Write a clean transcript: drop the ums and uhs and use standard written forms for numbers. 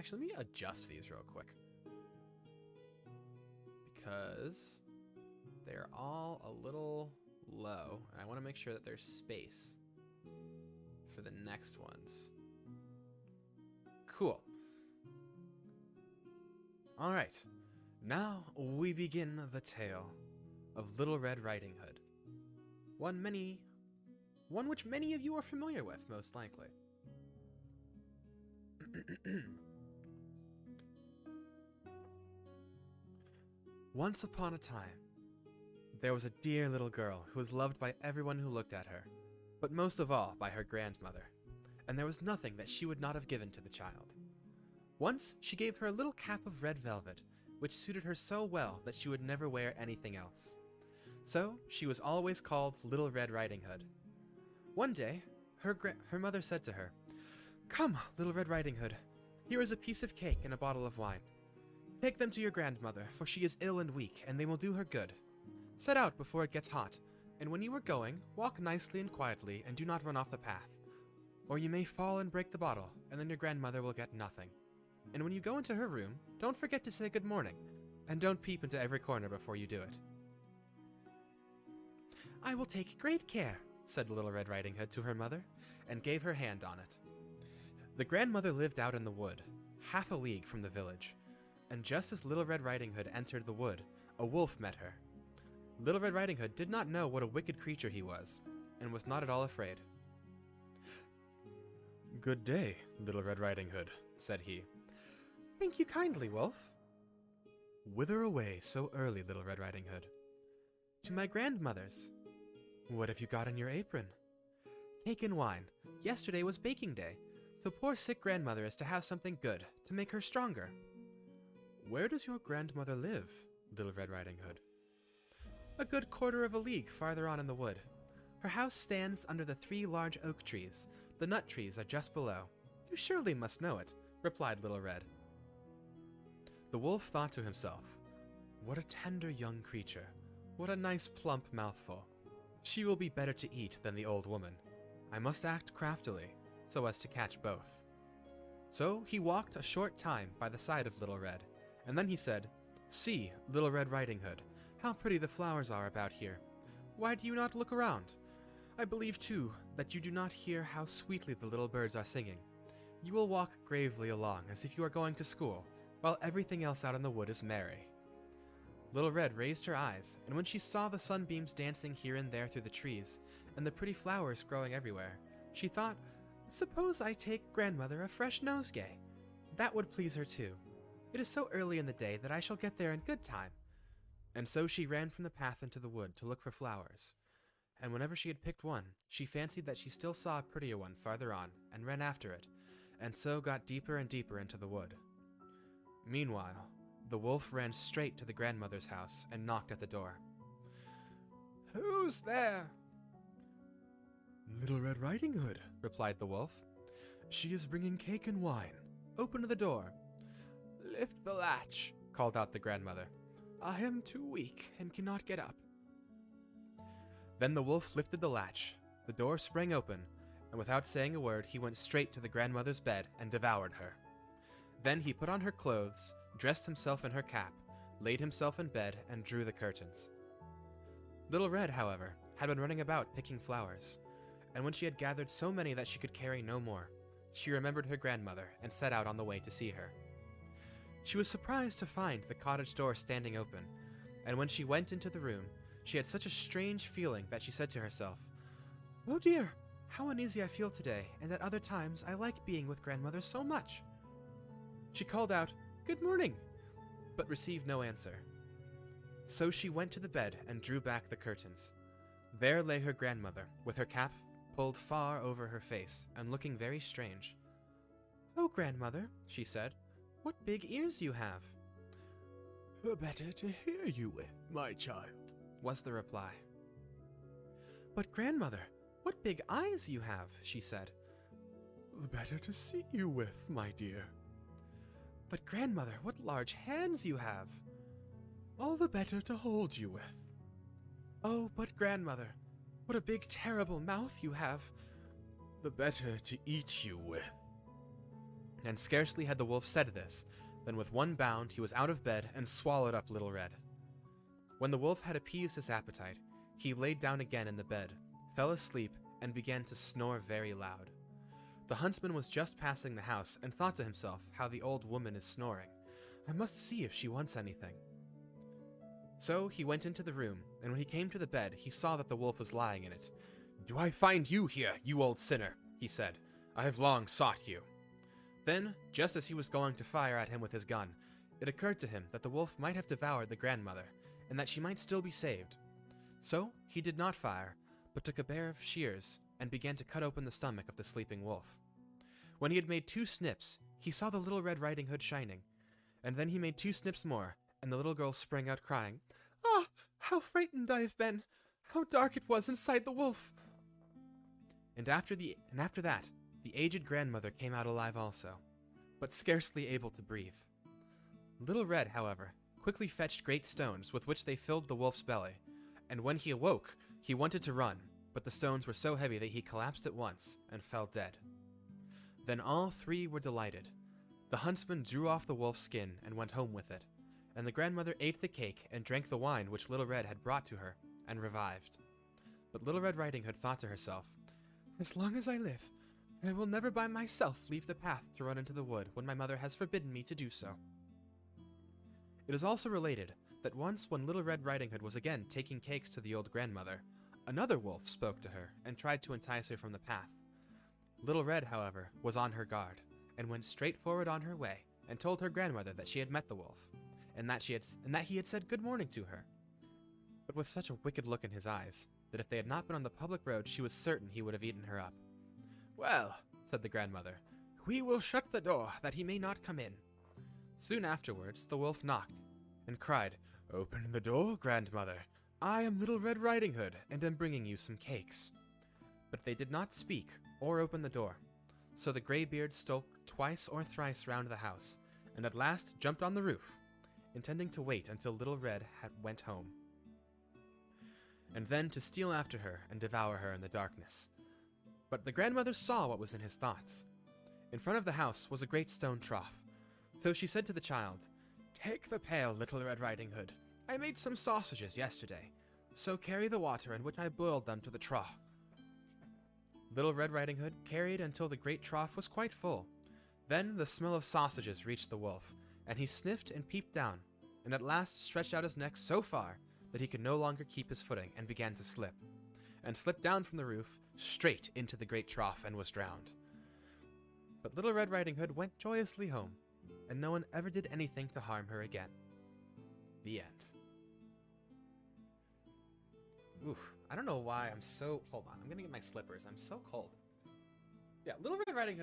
Actually, let me adjust these real quick. Because they're all a little low. And I want to make sure that there's space for the next ones. Cool. All right. Now we begin the tale of Little Red Riding Hood. One which many of you are familiar with, most likely. Once upon a time, there was a dear little girl who was loved by everyone who looked at her, but most of all by her grandmother, and there was nothing that she would not have given to the child. Once, she gave her a little cap of red velvet, which suited her so well that she would never wear anything else. So, she was always called Little Red Riding Hood. One day, her mother said to her, "Come, Little Red Riding Hood, here is a piece of cake and a bottle of wine. Take them to your grandmother, for she is ill and weak, and they will do her good. Set out before it gets hot, and when you are going, walk nicely and quietly, and do not run off the path. Or you may fall and break the bottle, and then your grandmother will get nothing. And when you go into her room, don't forget to say good morning, and don't peep into every corner before you do it." "I will take great care," said Little Red Riding Hood to her mother, and gave her hand on it. The grandmother lived out in the wood, half a league from the village, and just as Little Red Riding Hood entered the wood, a wolf met her. Little Red Riding Hood did not know what a wicked creature he was, and was not at all afraid. "Good day, Little Red Riding Hood," said he. "Thank you kindly, wolf." "Whither away so early, Little Red Riding Hood?" "To my grandmother's." "What have you got in your apron?" "Cake and wine. Yesterday was baking day, so poor sick grandmother is to have something good, to make her stronger." "Where does your grandmother live, Little Red Riding Hood?" "A good quarter of a league farther on in the wood. Her house stands under the 3 large oak trees. The nut trees are just below. You surely must know it," replied Little Red. The wolf thought to himself, "What a tender young creature. What a nice plump mouthful. She will be better to eat than the old woman. I must act craftily, so as to catch both." So he walked a short time by the side of Little Red, and then he said, "See, Little Red Riding Hood, how pretty the flowers are about here. Why do you not look around? I believe, too, that you do not hear how sweetly the little birds are singing. You will walk gravely along as if you are going to school, while everything else out in the wood is merry." Little Red raised her eyes, and when she saw the sunbeams dancing here and there through the trees, and the pretty flowers growing everywhere, she thought, "Suppose I take grandmother a fresh nosegay? That would please her too. It is so early in the day that I shall get there in good time." And so she ran from the path into the wood to look for flowers. And whenever she had picked one, she fancied that she still saw a prettier one farther on, and ran after it, and so got deeper and deeper into the wood. Meanwhile, the wolf ran straight to the grandmother's house and knocked at the door. "Who's there?" "Little Red Riding Hood," replied the wolf. "She is bringing cake and wine. Open the door." "Lift the latch," called out the grandmother. "I am too weak and cannot get up." Then the wolf lifted the latch, the door sprang open, and without saying a word he went straight to the grandmother's bed and devoured her. Then he put on her clothes, dressed himself in her cap, laid himself in bed, and drew the curtains. Little Red, however, had been running about picking flowers, and when she had gathered so many that she could carry no more, she remembered her grandmother and set out on the way to see her. She was surprised to find the cottage door standing open, and when she went into the room, she had such a strange feeling that she said to herself, "Oh dear, how uneasy I feel today, and at other times I like being with grandmother so much." She called out, "Good morning," but received no answer. So she went to the bed and drew back the curtains. There lay her grandmother, with her cap pulled far over her face, and looking very strange. "Oh, grandmother," she said, "what big ears you have." "The better to hear you with, my child," was the reply. "But grandmother, what big eyes you have," she said. "The better to see you with, my dear." "But grandmother, what large hands you have." "All the better to hold you with." "Oh, but grandmother, what a big terrible mouth you have." "The better to eat you with." And scarcely had the wolf said this, than with one bound he was out of bed and swallowed up Little Red. When the wolf had appeased his appetite, he laid down again in the bed, fell asleep, and began to snore very loud. The huntsman was just passing the house and thought to himself, how the old woman is snoring. I must see if she wants anything. So he went into the room, and when he came to the bed, he saw that the wolf was lying in it. "Do I find you here, you old sinner?" he said. "I have long sought you." Then, just as he was going to fire at him with his gun, it occurred to him that the wolf might have devoured the grandmother, and that she might still be saved. So he did not fire, but took a pair of shears and began to cut open the stomach of the sleeping wolf. When he had made 2 snips, he saw the Little Red Riding Hood shining, and then he made 2 snips more, and the little girl sprang out crying, "Ah, how frightened I have been! How dark it was inside the wolf!" And after that, the aged grandmother came out alive also, but scarcely able to breathe. Little Red, however, quickly fetched great stones with which they filled the wolf's belly, and when he awoke, he wanted to run, but the stones were so heavy that he collapsed at once and fell dead. Then all 3 were delighted. The huntsman drew off the wolf's skin and went home with it, and the grandmother ate the cake and drank the wine which Little Red had brought to her, and revived. But Little Red Riding Hood thought to herself, "As long as I live, I will never by myself leave the path to run into the wood when my mother has forbidden me to do so." It is also related that once when Little Red Riding Hood was again taking cakes to the old grandmother, another wolf spoke to her and tried to entice her from the path. Little Red, however, was on her guard, and went straight forward on her way, and told her grandmother that she had met the wolf, and that he had said good morning to her, but with such a wicked look in his eyes, that if they had not been on the public road, she was certain he would have eaten her up. "Well," said the grandmother, "we will shut the door, that he may not come in." Soon afterwards, the wolf knocked, and cried, "Open the door, grandmother. I am Little Red Riding Hood, and am bringing you some cakes." But they did not speak, or open the door, so the greybeard stole twice or thrice round the house, and at last jumped on the roof, intending to wait until Little Red went home, and then to steal after her and devour her in the darkness. But the grandmother saw what was in his thoughts. In front of the house was a great stone trough, so she said to the child, "Take the pail, Little Red Riding Hood. I made some sausages yesterday, so carry the water in which I boiled them to the trough." Little Red Riding Hood carried until the great trough was quite full. Then the smell of sausages reached the wolf, and he sniffed and peeped down, and at last stretched out his neck so far that he could no longer keep his footing and began to slip, and slipped down from the roof straight into the great trough and was drowned. But Little Red Riding Hood went joyously home, and no one ever did anything to harm her again. The end. Oof, I don't know why I'm so... Hold on, I'm gonna get my slippers. I'm so cold. Yeah, Little Red Riding Hood